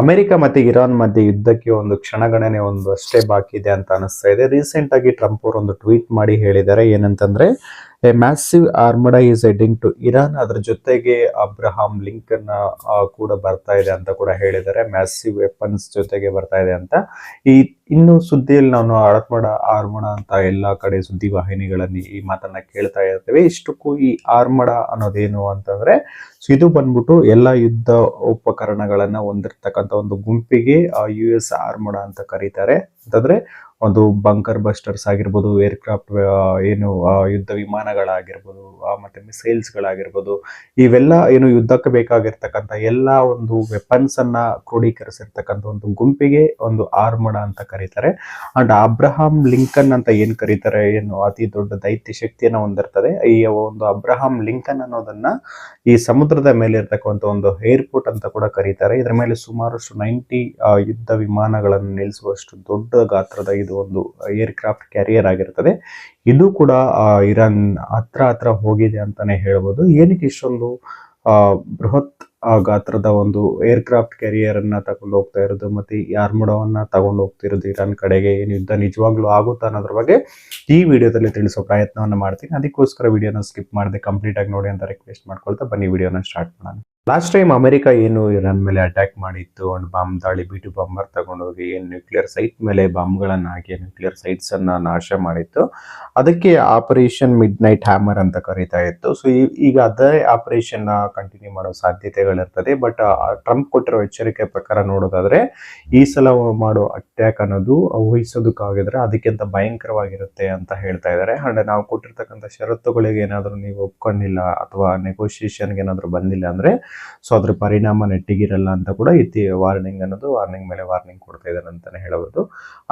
America ಮತ್ತೆ Iran ಮಧ್ಯೆ ಯುದ್ಧಕ್ಕೆ ಒಂದು ಕ್ಷಣಗಣನೆ ಒಂದು ಅಷ್ಟೇ ಬಾಕಿ ಇದೆ ಅಂತ ಅನಿಸ್ತಾ ಇದೆ. ರೀಸೆಂಟ್ ಆಗಿ ಟ್ರಂಪ್ ಅವರು ಒಂದು ಟ್ವೀಟ್ ಮಾಡಿ ಹೇಳಿದ್ದಾರೆ ಏನಂತಂದ್ರೆ, a massive armada is heading to Iran. ಅದ್ರ ಜೊತೆಗೆ ಅಬ್ರಹಾಂ ಲಿಂಕನ್ ಕೂಡ ಬರ್ತಾ ಇದೆ ಅಂತ ಕೂಡ ಹೇಳಿದ್ದಾರೆ. ಮ್ಯಾಸಿವ್ ವೆಪನ್ಸ್ ಜೊತೆಗೆ ಬರ್ತಾ ಇದೆ ಅಂತ. ಈ ಇನ್ನು ಸುದ್ದಿಯಲ್ಲಿ ನಾವು ಆರ್ಮಡ ಅಂತ ಎಲ್ಲಾ ಕಡೆ ಸುದ್ದಿ ವಾಹಿನಿಗಳಲ್ಲಿ ಈ ಮಾತನ್ನ ಕೇಳ್ತಾ ಇರ್ತೇವೆ. ಇಷ್ಟಕ್ಕೂ ಈ ಆರ್ಮಡ ಅನ್ನೋದೇನು ಅಂತಂದ್ರೆ, ಸೊ ಇದು ಬಂದ್ಬಿಟ್ಟು ಎಲ್ಲ ಯುದ್ಧ ಉಪಕರಣಗಳನ್ನ ಹೊಂದಿರತಕ್ಕಂತ ಒಂದು ಗುಂಪಿಗೆ US ಆರ್ಮಡ ಅಂತ ಕರೀತಾರೆ. ಅಂತಂದ್ರೆ ಒಂದು ಬಂಕರ್ ಬಸ್ಟರ್ಸ್ ಆಗಿರ್ಬೋದು, ಏರ್ಕ್ರಾಫ್ಟ್ ಏನು ಯುದ್ಧ ವಿಮಾನಗಳಾಗಿರ್ಬೋದು, ಮತ್ತೆ ಮಿಸೈಲ್ಸ್ ಗಳಾಗಿರ್ಬೋದು, ಇವೆಲ್ಲ ಏನು ಯುದ್ಧಕ್ಕೆ ಬೇಕಾಗಿರ್ತಕ್ಕಂಥ ಎಲ್ಲ ಒಂದು ವೆಪನ್ಸ್ ಅನ್ನ ಕ್ರೋಢೀಕರಿಸಿರ್ತಕ್ಕಂಥ ಒಂದು ಗುಂಪಿಗೆ ಒಂದು ಆರ್ಮಡ ಅಂತ ಕರೀತಾರೆ. ಅಂಡ್ ಅಬ್ರಹಾಂ ಲಿಂಕನ್ ಅಂತ ಏನ್ ಕರೀತಾರೆ, ಏನು ಅತಿ ದೊಡ್ಡ ದೈತ್ಯ ಶಕ್ತಿಯನ್ನ ಹೊಂದಿರ್ತದೆ, ಈ ಒಂದು ಅಬ್ರಹಾಂ ಲಿಂಕನ್ ಅನ್ನೋದನ್ನ ಈ ಸಮುದ್ರದ ಮೇಲೆ ಇರ್ತಕ್ಕಂಥ ಒಂದು ಏರ್ಪೋರ್ಟ್ ಅಂತ ಕೂಡ ಕರೀತಾರೆ. ಇದರ ಮೇಲೆ ಸುಮಾರಷ್ಟು 90 ಯುದ್ಧ ವಿಮಾನಗಳನ್ನು ನಿಲ್ಲಿಸುವಷ್ಟು ದೊಡ್ಡ ಗಾತ್ರದ ಇದು ಒಂದು ಏರ್ಕ್ರಾಫ್ಟ್ ಕ್ಯಾರಿಯರ್ ಆಗಿರ್ತದೆ. ಇದು ಕೂಡ ಇರಾನ್ ಹತ್ರ ಹೋಗಿದೆ ಅಂತಾನೆ ಹೇಳ್ಬೋದು. ಏನಕ್ಕೆ ಇಷ್ಟೊಂದು ಬೃಹತ್ ಗಾತ್ರದ ಒಂದು ಏರ್ಕ್ರಾಫ್ಟ್ ಕ್ಯಾರಿಯರ್ ಅನ್ನ ತಗೊಂಡು ಹೋಗ್ತಾ ಇರೋದು, ಮತ್ತೆ ಈ ಆರ್ಮಡವನ್ನ ತಗೊಂಡು ಹೋಗ್ತಿರೋದು ಇರಾನ್ ಕಡೆಗೆ, ಏನು ಯುದ್ಧ ನಿಜವಾಗ್ಲೂ ಆಗುತ್ತಾ ಅನ್ನೋದ್ರ ಬಗ್ಗೆ ಈ ವಿಡಿಯೋದಲ್ಲಿ ತಿಳಿಸೋ ಪ್ರಯತ್ನವನ್ನ ಮಾಡ್ತೀನಿ. ಅದಕ್ಕೋಸ್ಕರ ವಿಡಿಯೋನ ಸ್ಕಿಪ್ ಮಾಡದೆ ಕಂಪ್ಲೀಟ್ ಆಗಿ ನೋಡಿ ಅಂತ ರಿಕ್ವೆಸ್ಟ್ ಮಾಡ್ಕೊಳ್ತಾ ಬನ್ನಿ ವಿಡಿಯೋನ ಸ್ಟಾರ್ಟ್ ಮಾಡೋಣ. ಲಾಸ್ಟ್ ಟೈಮ್ ಅಮೆರಿಕ ಏನು ಇರಾನ್ ಮೇಲೆ ಅಟ್ಯಾಕ್ ಮಾಡಿತ್ತು, ಅಂಡ್ ಬಾಂಬ್ ದಾಳಿ, B2 ಬಾಂಬರ್ ತಗೊಂಡೋಗಿ ಏನು ನ್ಯೂಕ್ಲಿಯರ್ ಸೈಟ್ ಮೇಲೆ ಬಾಂಬ್ಗಳನ್ನ ಹಾಕಿ ನ್ಯೂಕ್ಲಿಯರ್ ಸೈಟ್ಸ್ ಅನ್ನ ನಾಶ ಮಾಡಿತ್ತು. ಅದಕ್ಕೆ ಆಪರೇಷನ್ ಮಿಡ್ ನೈಟ್ ಹ್ಯಾಮರ್ ಅಂತ ಕರೀತಾ ಇತ್ತು. ಸೊ ಈಗ ಅದೇ ಆಪರೇಷನ್ ಕಂಟಿನ್ಯೂ ಮಾಡೋ ಸಾಧ್ಯತೆಗಳಿರ್ತದೆ. ಬಟ್ ಟ್ರಂಪ್ ಕೊಟ್ಟಿರೋ ಎಚ್ಚರಿಕೆ ಪ್ರಕಾರ ನೋಡೋದಾದ್ರೆ, ಈ ಸಲ ಮಾಡೋ ಅಟ್ಯಾಕ್ ಅನ್ನೋದು ಊಹಿಸೋದಕ್ಕಾಗಿದ್ರೆ ಅದಕ್ಕಿಂತ ಭಯಂಕರವಾಗಿರುತ್ತೆ ಅಂತ ಹೇಳ್ತಾ ಇದ್ದಾರೆ. ಅಂಡ್ ನಾವು ಕೊಟ್ಟಿರ್ತಕ್ಕಂಥ ಷರತ್ತುಗಳಿಗೆ ಏನಾದರೂ ನೀವು ಒಪ್ಕೊಂಡಿಲ್ಲ ಅಥವಾ ನೆಗೋಷಿಯೇಷನ್ಗೆ ಏನಾದರೂ ಬಂದಿಲ್ಲ ಅಂದ್ರೆ, ಸೊ ಅದ್ರ ಪರಿಣಾಮ ನೆಟ್ಟಿಗಿರಲ್ಲ ಅಂತ ಕೂಡ ವಾರ್ನಿಂಗ್ ಅನ್ನೋದು ವಾರ್ನಿಂಗ್ ಮೇಲೆ ವಾರ್ನಿಂಗ್ ಕೊಡ್ತಾ ಇದ್ದಾರೆ ಅಂತಾನೆ ಹೇಳಬಹುದು.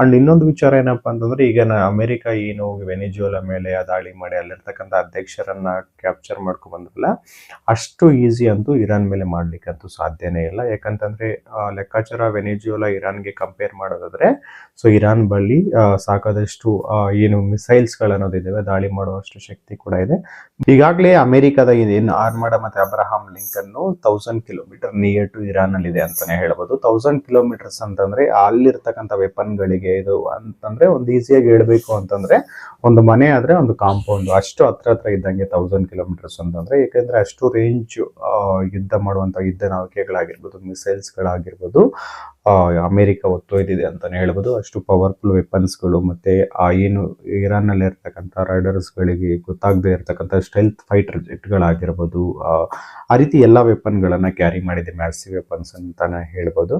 ಅಂಡ್ ಇನ್ನೊಂದು ವಿಚಾರ ಏನಪ್ಪಾ ಅಂತಂದ್ರೆ, ಈಗ ಅಮೆರಿಕ ಏನು ವೆನಿಜುವೆಲಾ ಮೇಲೆ ದಾಳಿ ಮಾಡಿ ಅಲ್ಲಿರ್ತಕ್ಕಂಥ ಅಧ್ಯಕ್ಷರನ್ನ ಕ್ಯಾಪ್ಚರ್ ಮಾಡ್ಕೊಂಡ್ ಬಂದ್ರಲ್ಲ, ಅಷ್ಟು ಈಸಿ ಅಂತೂ ಇರಾನ್ ಮೇಲೆ ಮಾಡ್ಲಿಕ್ಕಂತೂ ಸಾಧ್ಯನೇ ಇಲ್ಲ. ಯಾಕಂತಂದ್ರೆ ಲೆಕ್ಕಾಚಾರ ವೆನಿಜುವೆಲಾ ಇರಾನ್ಗೆ ಕಂಪೇರ್ ಮಾಡೋದಾದ್ರೆ, ಸೊ ಇರಾನ್ ಬಳಿ ಸಾಕಾದಷ್ಟು ಏನು ಮಿಸೈಲ್ಸ್ ಗಳನ್ನೋದಿದ್ದಾವೆ, ದಾಳಿ ಮಾಡುವಷ್ಟು ಶಕ್ತಿ ಕೂಡ ಇದೆ. ಈಗಾಗಲೇ ಅಮೆರಿಕದ ಏನು ಆರ್ಮಡ ಮತ್ತೆ Abraham Lincoln 1000 kilometre near to Iran ಅಲ್ಲಿ ಇದೆ ಅಂತಾನೆ ಹೇಳ್ಬೋದು. 1000 ಕಿಲೋಮೀಟರ್ಸ್ ಅಂತಂದ್ರೆ ಅಲ್ಲಿರ್ತಕ್ಕಂಥ ವೆಪನ್ ಗಳಿಗೆ ಇದು ಅಂತಂದ್ರೆ ಒಂದು ಈಸಿಯಾಗಿ ಹೇಳ್ಬೇಕು ಅಂತಂದ್ರೆ, ಒಂದು ಮನೆ ಆದ್ರೆ ಒಂದು ಕಾಂಪೌಂಡ್ ಅಷ್ಟು ಹತ್ರ ಇದ್ದಂಗೆ 1000 ಕಿಲೋಮೀಟರ್ಸ್ ಅಂತಂದ್ರೆ. ಯಾಕಂದ್ರೆ ಅಷ್ಟು ರೇಂಜ್ ಯುದ್ಧ ಮಾಡುವಂತ ಯುದ್ಧ ನೌಕೆಗಳಾಗಿರ್ಬೋದು, ಮಿಸೈಲ್ಸ್ ಗಳಾಗಿರ್ಬೋದು, ಅಮೆರಿಕ ಒತ್ತೊಯ್ದಿದೆ ಅಂತಾನೆ ಹೇಳ್ಬೋದು. ಅಷ್ಟು ಪವರ್ಫುಲ್ ವೆಪನ್ಸ್ಗಳು, ಮತ್ತೆ ಏನು ಇರಾನ್ ನಲ್ಲಿ ಇರ್ತಕ್ಕಂಥ ರೈಡರ್ಸ್ ಗಳಿಗೆ ಗೊತ್ತಾಗದೆ ಇರ್ತಕ್ಕಂಥ ಸ್ಟೆಲ್ತ್ ಫೈಟರ್ ಜೆಟ್ ಗಳಾಗಿರ್ಬೋದು, ಆ ರೀತಿ ಎಲ್ಲಾ ವೆಪನ್ ಗಳನ್ನ ಕ್ಯಾರಿ ಮಾಡಿದೆ, ಮ್ಯಾಸಿವ್ ವೆಪನ್ಸ್ ಅಂತಾನೆ ಹೇಳ್ಬೋದು.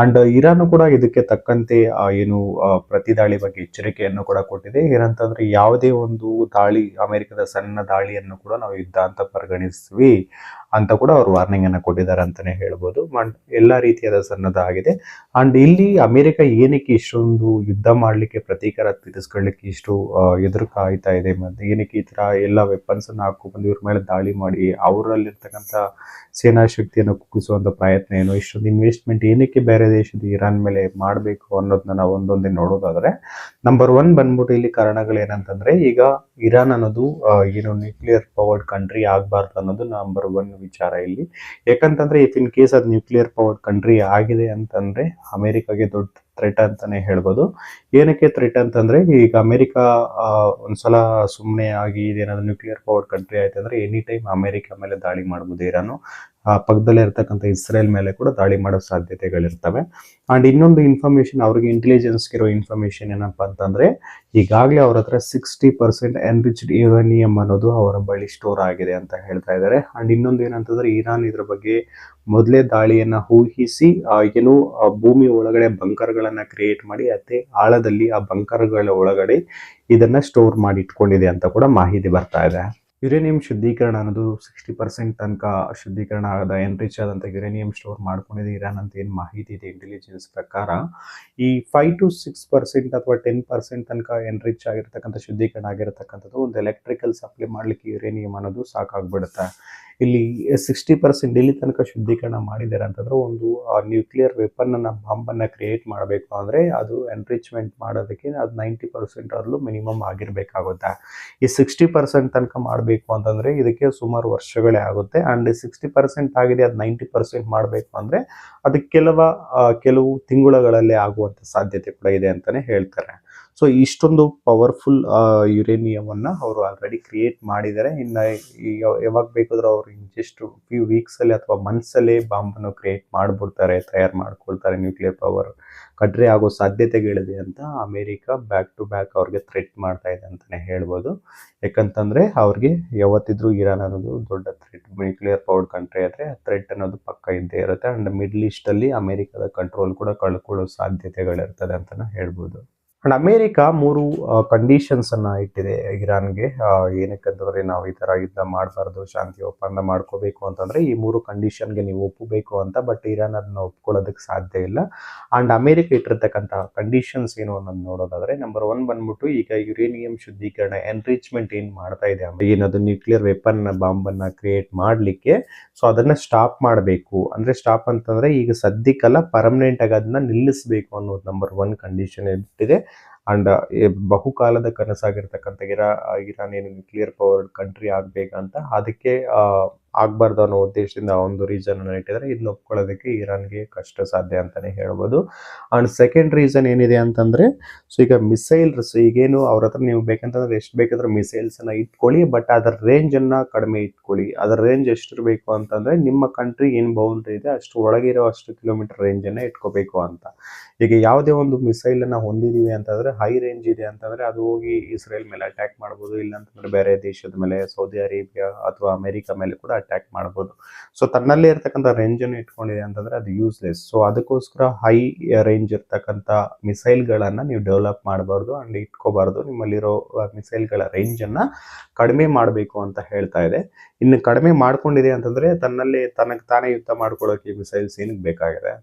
ಅಂಡ್ ಇರಾನ್ ಕೂಡ ಇದಕ್ಕೆ ತಕ್ಕಂತೆ ಏನು ಪ್ರತಿ ದಾಳಿ ಬಗ್ಗೆ ಎಚ್ಚರಿಕೆಯನ್ನು ಕೂಡ ಕೊಟ್ಟಿದೆ. ಏನಂತಂದ್ರೆ, ಯಾವುದೇ ಒಂದು ದಾಳಿ, ಅಮೆರಿಕದ ಸಣ್ಣ ದಾಳಿಯನ್ನು ಕೂಡ ನಾವು ಯುದ್ಧ ಅಂತ ಪರಿಗಣಿಸ್ತೀವಿ ಅಂತ ಕೂಡ ಅವರು ವಾರ್ನಿಂಗ್ ಅನ್ನ ಕೊಟ್ಟಿದ್ದಾರೆ ಅಂತಾನೆ ಹೇಳ್ಬೋದು. ಎಲ್ಲಾ ರೀತಿಯಾದ ಸನ್ನದ್ಧ ಅಂಡ್ ಇಲ್ಲಿ ಅಮೆರಿಕ ಏನಕ್ಕೆ ಇಷ್ಟೊಂದು ಯುದ್ಧ ಮಾಡ್ಲಿಕ್ಕೆ, ಪ್ರತೀಕಾರ ತೀರಿಸ್ಕೊಳ್ಳಿಕ್ಕೆ ಇಷ್ಟು ಎದುರು ಕಾಯ್ತಾ ಇದೆ, ಮತ್ತೆ ಏನಕ್ಕೆ ಈ ತರ ಎಲ್ಲ ವೆಪನ್ಸ್ ಅನ್ನ ಹಾಕೊಂಡ್ಬಂದು ಇವ್ರ ಮೇಲೆ ದಾಳಿ ಮಾಡಿ ಅವರಲ್ಲಿರ್ತಕ್ಕಂಥ ಸೇನಾ ಶಕ್ತಿಯನ್ನು ಕುಗ್ಗಿಸುವಂತ ಪ್ರಯತ್ನ ಏನು, ಇಷ್ಟೊಂದು ಇನ್ವೆಸ್ಟ್ಮೆಂಟ್ ಏನಕ್ಕೆ ಬೇರೆ ದೇಶದ ಇರಾನ್ ಮೇಲೆ ಮಾಡಬೇಕು ಅನ್ನೋದನ್ನ ನಾವು ಒಂದೊಂದೇ ನೋಡೋದಾದ್ರೆ, ನಂಬರ್ 1 ಬಂದ್ಬಿಟ್ಟು ಇಲ್ಲಿ ಕಾರಣಗಳು ಏನಂತಂದ್ರೆ, ಈಗ ಇರಾನ್ ಅನ್ನೋದು ಏನು ನ್ಯೂಕ್ಲಿಯರ್ ಪವರ್ಡ್ ಕಂಟ್ರಿ ಆಗ್ಬಾರ್ದು ಅನ್ನೋದು ನಂಬರ್ 1 ವಿಚಾರ ಇಲ್ಲಿ. ಯಾಕಂತಂದ್ರೆ ಇಫ್ ಇನ್ ಕೇಸ್ ಅದು ನ್ಯೂಕ್ಲಿಯರ್ ಪವರ್ಡ್ ಕಂಟ್ರಿ ಆಗಿದೆ ಅಂತಂದ್ರೆ ಅಮೆರಿಕಾಗೆ ದೊಡ್ಡ ಥ್ರೆಟ್ ಅಂತಾನೆ ಹೇಳ್ಬೋದು. ಏನಕ್ಕೆ ಥ್ರೆಟ್ ಅಂತಂದ್ರೆ, ಈಗ ಅಮೆರಿಕ ಒಂದ್ಸಲ ಸುಮ್ಮನೆ ಆಗಿ ಇದೇನಾದ್ರು ನ್ಯೂಕ್ಲಿಯರ್ ಪವರ್ಡ್ ಕಂಟ್ರಿ ಆಯ್ತು ಅಂದ್ರೆ ಎನಿ ಟೈಮ್ ಅಮೆರಿಕ ಮೇಲೆ ದಾಳಿ ಮಾಡ್ಬೋದು ಇರಾನು. ಪಕ್ಕದಲ್ಲೇ ಇರ್ತಕ್ಕಂಥ ಇಸ್ರೇಲ್ ಮೇಲೆ ಕೂಡ ದಾಳಿ ಮಾಡೋ ಸಾಧ್ಯತೆಗಳಿರ್ತವೆ. ಅಂಡ್ ಇನ್ನೊಂದು ಇನ್ಫಾರ್ಮೇಶನ್, ಅವ್ರಿಗೆ ಇಂಟೆಲಿಜೆನ್ಸ್ ಇರೋ ಇನ್ಫಾರ್ಮೇಶನ್ ಏನಪ್ಪಾ ಅಂತಂದ್ರೆ, ಈಗಾಗಲೇ ಅವ್ರ ಹತ್ರ 60% ಎನ್ರಿಚ್ಡ್ ಯುರೇನಿಯಂ ಅನ್ನೋದು ಅವರ ಬಳಿ ಸ್ಟೋರ್ ಆಗಿದೆ ಅಂತ ಹೇಳ್ತಾ ಇದ್ದಾರೆ. ಅಂಡ್ ಇನ್ನೊಂದು ಏನಂತಂದ್ರೆ, ಇರಾನ್ ಇದ್ರ ಬಗ್ಗೆ ಮೊದಲೇ ದಾಳಿಯನ್ನ ಊಹಿಸಿ ಏನು ಭೂಮಿ ಒಳಗಡೆ ಬಂಕರ್ಗಳನ್ನ ಕ್ರಿಯೇಟ್ ಮಾಡಿ ಅತಿ ಆಳದಲ್ಲಿ ಆ ಬಂಕರ್ಗಳ ಒಳಗಡೆ ಇದನ್ನ ಸ್ಟೋರ್ ಮಾಡಿ ಇಟ್ಕೊಂಡಿದೆ ಅಂತ ಕೂಡ ಮಾಹಿತಿ ಬರ್ತಾ ಇದೆ. ಯುರೇನಿಯಂ ಶುದ್ಧೀಕರಣ ಅನ್ನೋದು 60% ತನಕ ಶುದ್ಧೀಕರಣ ಆದ ಎನ್ರಿಚ್ ಆದಂತ ಯುರೇನಿಯಂ ಸ್ಟೋರ್ ಮಾಡ್ಕೊಂಡಿದೆ ಇರಾನ್ ಅಂತ ಏನು ಮಾಹಿತಿ ಇದೆ ಇಂಟೆಲಿಜೆನ್ಸ್ ಪ್ರಕಾರ. ಈ 5 to 6% ಅಥವಾ 10% ತನಕ ಎನ್ರಿಚ್ ಆಗಿರ್ತಕ್ಕಂಥ ಶುದ್ಧೀಕರಣ ಆಗಿರತಕ್ಕಂಥದ್ದು ಒಂದು ಎಲೆಕ್ಟ್ರಿಕಲ್ ಸಪ್ಲೈ ಮಾಡ್ಲಿಕ್ಕೆ ಯುರೇನಿಯಂ ಅನ್ನೋದು ಸಾಕಾಗ್ಬಿಡುತ್ತೆ. ಇಲ್ಲಿ 60% ಇಲ್ಲಿ ತನಕ ಶುದ್ಧೀಕರಣ ಮಾಡಿದ್ದಾರೆ ಅಂತಂದ್ರೆ ಒಂದು ನ್ಯೂಕ್ಲಿಯರ್ ವೆಪನ್ ಅನ್ನ ಬಾಂಬ್ ಅನ್ನ ಕ್ರಿಯೇಟ್ ಮಾಡಬೇಕು ಅಂದ್ರೆ ಅದು ಎನ್ರಿಚ್ಮೆಂಟ್ ಮಾಡೋದಕ್ಕೆ ಅದು 90% ಆದ್ರೂ ಮಿನಿಮಮ್ ಆಗಿರ್ಬೇಕಾಗುತ್ತೆ. ಈ 60% ತನಕ ಮಾಡಬೇಕು ಅಂತಂದ್ರೆ ಇದಕ್ಕೆ ಸುಮಾರು ವರ್ಷಗಳೇ ಆಗುತ್ತೆ. ಅಂಡ್ 60% ಆಗಿದೆ, ಅದು 90% ಮಾಡಬೇಕು ಅಂದ್ರೆ ಅದಕ್ಕೆ ಕೆಲವು ತಿಂಗಳುಗಳಲ್ಲೇ ಆಗುವಂತ ಸಾಧ್ಯತೆ ಕೂಡ ಇದೆ ಅಂತಾನೆ ಹೇಳ್ತಾರೆ. ಸೊ ಇಷ್ಟೊಂದು ಪವರ್ಫುಲ್ ಯುರೇನಿಯಂ ಅನ್ನ ಅವರು ಆಲ್ರೆಡಿ ಕ್ರಿಯೇಟ್ ಮಾಡಿದ್ದಾರೆ. ಇನ್ನು ಯಾವಾಗ ಬೇಕಾದ್ರೂ ಅವರು ಜಸ್ಟ್ ಫ್ಯೂ ವೀಕ್ಸ್ ಅಲ್ಲಿ ಅಥವಾ ಮಂತ್ಸ್ ಅಲ್ಲಿ ಬಾಂಬ್ ಅನ್ನು ಕ್ರಿಯೇಟ್ ಮಾಡ್ಬಿಡ್ತಾರೆ, ತಯಾರು ಮಾಡ್ಕೊಳ್ತಾರೆ. ನ್ಯೂಕ್ಲಿಯರ್ ಪವರ್ ಕಂಟ್ರಿ ಆಗೋ ಸಾಧ್ಯತೆಗಳಿದೆ ಅಂತ ಅಮೆರಿಕ ಬ್ಯಾಕ್ ಟು ಬ್ಯಾಕ್ ಅವ್ರಿಗೆ ಥ್ರೆಟ್ ಮಾಡ್ತಾ ಇದೆ ಅಂತಾನೆ ಹೇಳ್ಬೋದು. ಯಾಕಂತಂದ್ರೆ ಅವ್ರಿಗೆ ಯಾವತ್ತಿದ್ರೂ ಇರಾನ್ ಅನ್ನೋದು ದೊಡ್ಡ ಥ್ರೆಟ್, ನ್ಯೂಕ್ಲಿಯರ್ ಪವರ್ ಕಂಟ್ರಿ ಆದ್ರೆ ಥ್ರೆಟ್ ಅನ್ನೋದು ಪಕ್ಕ ಇದ್ದೇ ಇರುತ್ತೆ. ಅಂಡ್ ಮಿಡ್ಲ್ ಈಸ್ಟ್ ಅಲ್ಲಿ ಅಮೆರಿಕದ ಕಂಟ್ರೋಲ್ ಕೂಡ ಕಳ್ಕೊಳ್ಳೋ ಸಾಧ್ಯತೆಗಳಿರ್ತದೆ ಅಂತಾನೆ ಹೇಳ್ಬೋದು. ಅಂಡ್ ಅಮೆರಿಕ 3 ಕಂಡೀಷನ್ಸ್ ಅನ್ನ ಇಟ್ಟಿದೆ ಇರಾನ್ಗೆ. ಏನಕ್ಕಂತಂದ್ರೆ ನಾವು ಈ ತರ ಯುದ್ಧ ಮಾಡಬಾರ್ದು, ಶಾಂತಿ ಒಪ್ಪಂದ ಮಾಡ್ಕೋಬೇಕು ಅಂತಂದ್ರೆ ಈ 3 ಕಂಡೀಷನ್ಗೆ ನೀವು ಒಪ್ಪಬೇಕು ಅಂತ. ಬಟ್ ಇರಾನ್ ಅದನ್ನ ಒಪ್ಕೊಳ್ಳೋದಕ್ಕೆ ಸಾಧ್ಯ ಇಲ್ಲ. ಅಂಡ್ ಅಮೆರಿಕ ಇಟ್ಟಿರ್ತಕ್ಕಂಥ ಕಂಡೀಷನ್ಸ್ ಏನು ಅನ್ನೋದು ನೋಡೋದಾದ್ರೆ, ನಂಬರ್ 1 ಬಂದ್ಬಿಟ್ಟು ಈಗ ಯುರೇನಿಯಂ ಶುದ್ಧೀಕರಣ ಎನ್ರಿಚ್ಮೆಂಟ್ ಏನ್ ಮಾಡ್ತಾ ಇದೆ, ಏನದು ನ್ಯೂಕ್ಲಿಯರ್ ವೆಪನ್ ಬಾಂಬ್ ಅನ್ನ ಕ್ರಿಯೇಟ್ ಮಾಡ್ಲಿಕ್ಕೆ, ಸೊ ಅದನ್ನ ಸ್ಟಾಪ್ ಮಾಡಬೇಕು. ಅಂದ್ರೆ ಸ್ಟಾಪ್ ಅಂತಂದ್ರೆ ಈಗ ಸದ್ಯಕ್ಕಲ್ಲ, ಪರ್ಮನೆಂಟ್ ಆಗಿ ಅದನ್ನ ನಿಲ್ಲಿಸಬೇಕು ಅನ್ನೋದು ನಂಬರ್ 1 ಕಂಡೀಷನ್ ಇಟ್ಟಿದೆ. ಅಂಡ್ ಬಹುಕಾಲದ ಕನಸಾಗಿರ್ತಕ್ಕಂಥ ಇರಾನ್ ಏನು ನ್ಯೂಕ್ಲಿಯರ್ ಪವರ್ ಕಂಟ್ರಿ ಆಗ್ಬೇಕಂತ, ಅದಕ್ಕೆ ಆಗ್ಬಾರ್ದು ಅನ್ನೋ ಉದ್ದೇಶದಿಂದ ಒಂದು ರೀಸನ್ ಅನ್ನು ಇಟ್ಟಿದ್ದಾರೆ. ಇದನ್ನ ಒಪ್ಕೊಳ್ಳೋದಕ್ಕೆ ಇರಾನ್ಗೆ ಕಷ್ಟ ಸಾಧ್ಯ ಅಂತಾನೆ ಹೇಳ್ಬೋದು. ಅಂಡ್ ಸೆಕೆಂಡ್ ರೀಸನ್ ಏನಿದೆ ಅಂತಂದ್ರೆ, ಸೊ ಈಗ ಮಿಸೈಲ್ಸ್ ಈಗೇನು ಅವ್ರ ಹತ್ರ ನೀವು ಬೇಕಂತಂದ್ರೆ ಎಷ್ಟು ಬೇಕಾದ್ರೂ ಮಿಸೈಲ್ಸ್ ಅನ್ನ ಇಟ್ಕೊಳ್ಳಿ, ಬಟ್ ಅದರ ರೇಂಜ್ ಅನ್ನ ಕಡಿಮೆ ಇಟ್ಕೊಳ್ಳಿ. ಅದರ ರೇಂಜ್ ಎಷ್ಟಿರಬೇಕು ಅಂತಂದ್ರೆ ನಿಮ್ಮ ಕಂಟ್ರಿ ಏನ್ ಬೌಂಡ್ರಿ ಇದೆ ಅಷ್ಟು ಒಳಗಿರೋ ಅಷ್ಟು ಕಿಲೋಮೀಟರ್ ರೇಂಜ್ ಅನ್ನ ಇಟ್ಕೋಬೇಕು ಅಂತ. ಈಗ ಯಾವುದೇ ಒಂದು ಮಿಸೈಲ್ ಅನ್ನ ಹೊಂದಿದೀವಿ ಅಂತಂದ್ರೆ, ಹೈ ರೇಂಜ್ ಇದೆ ಅಂತಂದ್ರೆ ಅದು ಹೋಗಿ ಇಸ್ರೇಲ್ ಮೇಲೆ ಅಟ್ಯಾಕ್ ಮಾಡ್ಬೋದು, ಇಲ್ಲಾಂತಂದ್ರೆ ಬೇರೆ ದೇಶದ ಮೇಲೆ, ಸೌದಿ ಅರೇಬಿಯಾ ಅಥವಾ ಅಮೆರಿಕ ಮೇಲೆ ಕೂಡ ಅಟ್ಯಾಕ್ ಮಾಡ್ಬೋದು. ಸೊ ತನ್ನಲ್ಲೇ ಇರ್ತಕ್ಕಂಥ ರೇಂಜ್ ಅನ್ನು ಇಟ್ಕೊಂಡಿದೆ ಅಂತಂದ್ರೆ ಅದು ಯೂಸ್ಲೆಸ್. ಸೊ ಅದಕ್ಕೋಸ್ಕರ ಹೈ ರೇಂಜ್ ಇರ್ತಕ್ಕಂಥ ಮಿಸೈಲ್ ಗಳನ್ನ ನೀವು ಡೆವಲಪ್ ಮಾಡಬಾರ್ದು ಅಂಡ್ ಇಟ್ಕೋಬಾರ್ದು. ನಿಮ್ಮಲ್ಲಿರೋ ಮಿಸೈಲ್ ಗಳ ರೇಂಜ್ ಅನ್ನ ಕಡಿಮೆ ಮಾಡಬೇಕು ಅಂತ ಹೇಳ್ತಾ ಇದೆ. ಇನ್ನು ಕಡಿಮೆ ಮಾಡ್ಕೊಂಡಿದೆ ಅಂತಂದ್ರೆ ತನ್ನಲ್ಲಿ ತನಗೆ ತಾನೇ ಯುದ್ಧ ಮಾಡ್ಕೊಳ್ಳೋಕೆ ಮಿಸೈಲ್ಸ್ ಏನಕ್ಕೆ ಬೇಕಾಗಿದೆ.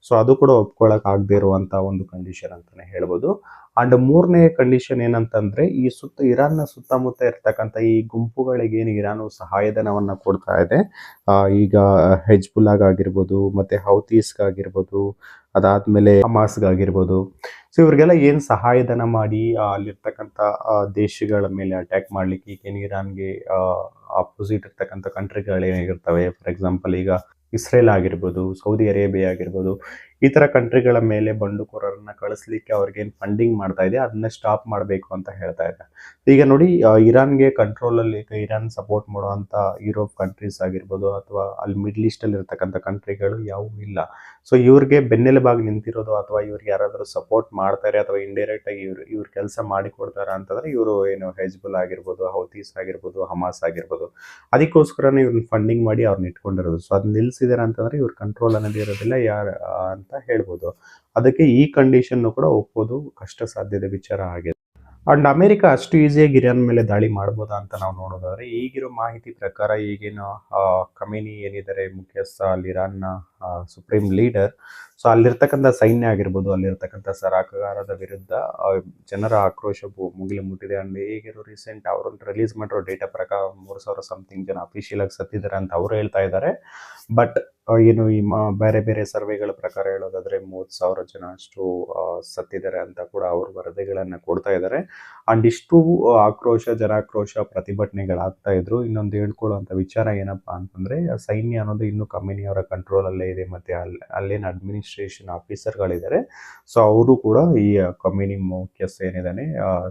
ಸೊ ಅದು ಕೂಡ ಒಪ್ಕೊಳ್ಳಕ್ ಆಗದೆ ಇರುವಂತ ಒಂದು ಕಂಡೀಷನ್ ಅಂತಾನೆ ಹೇಳ್ಬೋದು. ಅಂಡ್ 3ನೇ ಕಂಡೀಷನ್ ಏನಂತಂದ್ರೆ, ಈ ಇರಾನ್ನ ಸುತ್ತಮುತ್ತ ಇರ್ತಕ್ಕಂಥ ಈ ಗುಂಪುಗಳಿಗೆ ಏನು ಇರಾನು ಸಹಾಯಧನವನ್ನ ಕೊಡ್ತಾ ಇದೆ, ಈಗ ಹೆಜ್ಬುಲ್ಲಾಗಿರ್ಬೋದು, ಮತ್ತೆ ಹೌತೀಸ್ಗಾಗಿರ್ಬೋದು, ಅದಾದ್ಮೇಲೆ ಹಮಾಸ್ಗಾಗಿರ್ಬೋದು. ಸೊ ಇವ್ರಿಗೆಲ್ಲ ಏನ್ ಸಹಾಯಧನ ಮಾಡಿ ಅಲ್ಲಿರ್ತಕ್ಕಂಥ ದೇಶಗಳ ಮೇಲೆ ಅಟ್ಯಾಕ್ ಮಾಡ್ಲಿಕ್ಕೆ, ಈಗ ಇರಾನ್ಗೆ ಅಪೋಸಿಟ್ ಇರ್ತಕ್ಕಂಥ ಕಂಟ್ರಿಗಳೇನಿರ್ತವೆ, ಫಾರ್ ಎಕ್ಸಾಂಪಲ್ ಈಗ ಇಸ್ರೇಲ್ ಆಗಿರ್ಬೋದು, ಸೌದಿ ಅರೇಬಿಯಾ ಆಗಿರ್ಬೋದು, ಈ ತರ ಕಂಟ್ರಿಗಳ ಮೇಲೆ ಬಂಡುಕೋರರನ್ನ ಕಳಿಸ್ಲಿಕ್ಕೆ ಅವ್ರಿಗೇನು ಫಂಡಿಂಗ್ ಮಾಡ್ತಾ ಇದೆ ಅದನ್ನ ಸ್ಟಾಪ್ ಮಾಡಬೇಕು ಅಂತ ಹೇಳ್ತಾ ಇದೆ. ಈಗ ನೋಡಿ, ಇರಾನ್ಗೆ ಕಂಟ್ರೋಲ್ ಅಲ್ಲಿ ಇರಾನ್ ಸಪೋರ್ಟ್ ಮಾಡುವಂತ ಯುರೋಪ್ ಕಂಟ್ರೀಸ್ ಆಗಿರ್ಬೋದು ಅಥವಾ ಅಲ್ಲಿ ಮಿಡ್ಲ್ ಈಸ್ಟ್ ಅಲ್ಲಿ ಇರ್ತಕ್ಕಂಥ ಕಂಟ್ರಿಗಳು ಯಾವೂ ಇಲ್ಲ. ಸೊ ಇವ್ರಿಗೆ ಬೆನ್ನೆಲುಬಾಗಿ ನಿಂತಿರೋದು ಅಥವಾ ಇವ್ರಿಗೆ ಯಾರಾದರೂ ಸಪೋರ್ಟ್ ಮಾಡ್ತಾರೆ ಅಥವಾ ಇಂಡೈರೆಕ್ಟ್ ಆಗಿ ಇವ್ರ ಕೆಲಸ ಮಾಡಿ ಕೊಡ್ತಾರ ಅಂತಂದ್ರೆ ಇವರು ಏನು ಹೆಜ್ಬುಲ್ ಆಗಿರ್ಬೋದು, ಹೌತೀಸ್ ಆಗಿರ್ಬೋದು, ಹಮಾಸ್ ಆಗಿರ್ಬೋದು, ಅದಕ್ಕೋಸ್ಕರನೇ ಇವ್ರನ್ನ ಫಂಡಿಂಗ್ ಮಾಡಿ ಅವ್ರನ್ನ ಇಟ್ಕೊಂಡಿರೋದು. ಸೊ ಅದನ್ನ ನಿಲ್ಸಿದಾರೆ ಅಂತಂದ್ರೆ ಇವ್ರ ಕಂಟ್ರೋಲ್ ಅನ್ನೋದು ಇರೋದಿಲ್ಲ ಅಂತ ಹೇಳ್ಬೋದು. ಅದಕ್ಕೆ ಈ ಕಂಡೀಷನ್ ಕೂಡ ಒಪ್ಪೋದು ಕಷ್ಟ ಸಾಧ್ಯದ ವಿಚಾರ ಆಗಿದೆ. ಅಂಡ್ ಅಮೆರಿಕ ಅಷ್ಟು ಈಸಿಯಾಗಿ ಇರಾನ್ ಮೇಲೆ ದಾಳಿ ಮಾಡ್ಬೋದಾ ಅಂತ ನಾವು ನೋಡೋದಾದ್ರೆ, ಈಗಿರೋ ಮಾಹಿತಿ ಪ್ರಕಾರ ಈಗೇನು ಖಮೇನಿ ಏನಿದ್ದಾರೆ ಮುಖ್ಯಸ್ಥ, ಅಲ್ಲಿ ಇರಾನ್ನ ಸುಪ್ರೀಂ ಲೀಡರ್, ಸೊ ಅಲ್ಲಿರ್ತಕ್ಕಂಥ ಸೈನ್ಯ ಆಗಿರ್ಬೋದು, ಅಲ್ಲಿರ್ತಕ್ಕಂಥ ಸರಾಕಗಾರದ ವಿರುದ್ಧ ಜನರ ಆಕ್ರೋಶ ಮುಗಿಲು ಮುಟ್ಟಿದೆ. ಅಂಡ್ ಈಗಿರೋ ರೀಸೆಂಟ್ ಅವರು ರಿಲೀಸ್ ಮಾಡಿರೋ ಡೇಟಾ ಪ್ರಕಾರ 3,000 ಸಮಥಿಂಗ್ ಜನ ಅಫಿಷಿಯಲ್ ಆಗಿ ಸತ್ತಿದ್ದಾರೆ ಅಂತ ಅವರು ಹೇಳ್ತಾ ಇದ್ದಾರೆ. ಬಟ್ ಏನು ಈ ಬೇರೆ ಬೇರೆ ಸರ್ವೆಗಳ ಪ್ರಕಾರ ಹೇಳೋದಾದ್ರೆ 30,000 ಜನ ಅಷ್ಟು ಸತ್ತಿದ್ದಾರೆ ಅಂತ ಕೂಡ ಅವರು ವರದಿಗಳನ್ನ ಕೊಡ್ತಾ ಇದ್ದಾರೆ. ಅಂಡ್ ಇಷ್ಟು ಜನಾಕ್ರೋಶ ಪ್ರತಿಭಟನೆಗಳಾಗ್ತಾ ಇದ್ರು. ಇನ್ನೊಂದು ಹೇಳ್ಕೊಳ್ಳುವಂತ ವಿಚಾರ ಏನಪ್ಪಾ ಅಂತಂದ್ರೆ, ಸೈನ್ಯ ಅನ್ನೋದು ಇನ್ನು ಖಮೇನಿ ಅವರ ಕಂಟ್ರೋಲ್ ಅಲ್ಲೇ ಇದೆ, ಮತ್ತೆ ಅಲ್ಲೇನು ಅಡ್ಮಿನಿಸ್ಟ್ರೇಷನ್ ಆಫೀಸರ್ಗಳಿದ್ದಾರೆ, ಸೊ ಅವರು ಕೂಡ ಈ ಖಮೇನಿ ಮುಖ್ಯಸ್ಥ ಏನಿದ್ದಾನೆ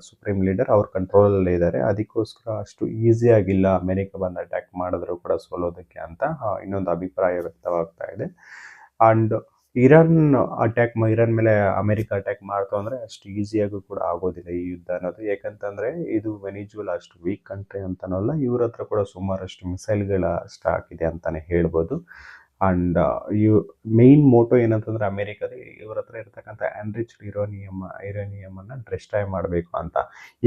ಸುಪ್ರೀಂ ಲೀಡರ್ ಅವ್ರ ಕಂಟ್ರೋಲ್ ಅಲ್ಲೇ ಇದ್ದಾರೆ. ಅದಕ್ಕೋಸ್ಕರ ಅಷ್ಟು ಈಸಿ ಆಗಿಲ್ಲ ಅಮೆರಿಕ ಬಂದು ಅಟ್ಯಾಕ್ ಮಾಡಿದ್ರು ಕೂಡ ಸೋಲೋದಕ್ಕೆ ಅಂತ ಇನ್ನೊಂದು ಅಭಿಪ್ರಾಯ ವ್ಯಕ್ತವಾಗ್ತಾ ಇದೆ. ಅಂಡ್ ಇರಾನ್ ಮೇಲೆ ಅಮೆರಿಕ ಅಟ್ಯಾಕ್ ಮಾಡ್ತು ಅಂದ್ರೆ ಅಷ್ಟು ಈಸಿಯಾಗೂ ಕೂಡ ಆಗೋದಿಲ್ಲ ಈ ಯುದ್ಧ ಅನ್ನೋದು. ಯಾಕಂತಂದ್ರೆ ಇದು ವೆನಿಜುಲಾ ಅಷ್ಟು ವೀಕ್ ಕಂಟ್ರಿ ಅಂತಾನಲ್ಲ, ಇವ್ರ ಹತ್ರ ಕೂಡ ಸುಮಾರಷ್ಟು ಮಿಸೈಲ್ಗಳ ಸ್ಟಾಕ್ ಇದೆ ಅಂತಾನೆ ಹೇಳ್ಬೋದು. ಅಂಡ್ ಮೇನ್ ಮೋಟೋ ಏನಂತಂದ್ರೆ ಅಮೆರಿಕದ ಇವ್ರ ಹತ್ರ ಇರ್ತಕ್ಕಂಥ ಎನ್ರಿಚ್ಡ್ ಯುರೇನಿಯಂ ಅನ್ನ ಡಿಸ್ಟ್ರಾಯ್ ಮಾಡಬೇಕು ಅಂತ.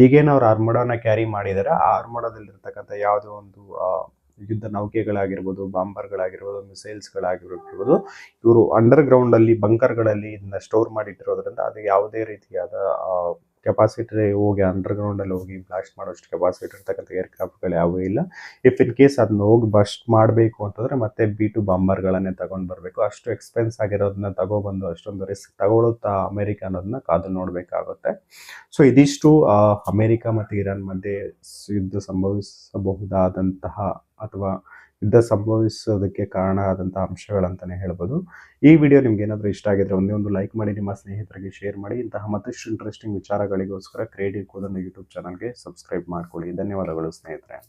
ಈಗೇನು ಅವ್ರು ಆರ್ಮಡೋನ ಕ್ಯಾರಿ ಮಾಡಿದಾರೆ, ಆ ಆರ್ಮಡೋದಲ್ಲಿ ಇರ್ತಕ್ಕಂಥ ಯಾವುದೋ ಒಂದು ಯುದ್ಧ ನೌಕೆಗಳಾಗಿರ್ಬೋದು, ಬಾಂಬರ್ಗಳಾಗಿರ್ಬೋದು, ಮಿಸೈಲ್ಸ್ಗಳಾಗಿರ್ಬೋದು, ಇವರು ಅಂಡರ್ ಗ್ರೌಂಡ್ ಅಲ್ಲಿ ಬಂಕರ್ಗಳಲ್ಲಿ ಇದನ್ನ ಸ್ಟೋರ್ ಮಾಡಿಟ್ಟಿರೋದ್ರಿಂದ ಅದು ಯಾವುದೇ ರೀತಿಯಾದ ಕೆಪಾಸಿಟಿ ಹೋಗಿ ಅಂಡರ್ಗ್ರೌಂಡಲ್ಲಿ ಹೋಗಿ ಬ್ಲಾಸ್ಟ್ ಮಾಡೋಷ್ಟು ಕೆಪಾಸಿಟಿ ಇರ್ತಕ್ಕಂಥ ಏರ್ಕ್ರಾಫ್ಟ್ಗಳು ಯಾವುವೂ ಇಲ್ಲ. ಇಫ್ ಇನ್ ಕೇಸ್ ಅದನ್ನ ಹೋಗಿ ಬಸ್ಟ್ ಮಾಡಬೇಕು ಅಂತಂದರೆ ಮತ್ತೆ B2 ಬಾಂಬರ್ಗಳನ್ನೇ ತಗೊಂಡು ಬರಬೇಕು. ಅಷ್ಟು ಎಕ್ಸ್ಪೆನ್ಸ್ ಆಗಿರೋದನ್ನ ತಗೊಬಂದು ಅಷ್ಟೊಂದು ರಿಸ್ಕ್ ತಗೊಳುತ್ತಾ ಅಮೆರಿಕ ಅನ್ನೋದನ್ನ ಕಾದು ನೋಡಬೇಕಾಗುತ್ತೆ. ಸೊ ಇದಿಷ್ಟು ಅಮೆರಿಕ ಮತ್ತು ಇರಾನ್ ಮಧ್ಯೆ ಯುದ್ಧ ಸಂಭವಿಸಬಹುದಾದಂತಹ ಅಥವಾ ಯುದ್ಧ ಸಂಭವಿಸೋದಕ್ಕೆ ಕಾರಣ ಆದಂತಹ ಅಂಶಗಳಂತಲೇ ಹೇಳ್ಬೋದು. ಈ ವಿಡಿಯೋ ನಿಮ್ಗೆ ಏನಾದರೂ ಇಷ್ಟ ಆಗಿದ್ರೆ ಒಂದೇ ಒಂದು ಲೈಕ್ ಮಾಡಿ, ನಿಮ್ಮ ಸ್ನೇಹಿತರಿಗೆ ಶೇರ್ ಮಾಡಿ. ಇಂತಹ ಮತ್ತಷ್ಟು ಇಂಟ್ರೆಸ್ಟಿಂಗ್ ವಿಚಾರಗಳಿಗೋಸ್ಕರ ಕ್ರಿಯೇಟಿವ್ ಕೋಡ್ ಯೂಟ್ಯೂಬ್ ಚಾನಲ್ಗೆ ಸಬ್ಸ್ಕ್ರೈಬ್ ಮಾಡ್ಕೊಳ್ಳಿ. ಧನ್ಯವಾದಗಳು ಸ್ನೇಹಿತರೆ.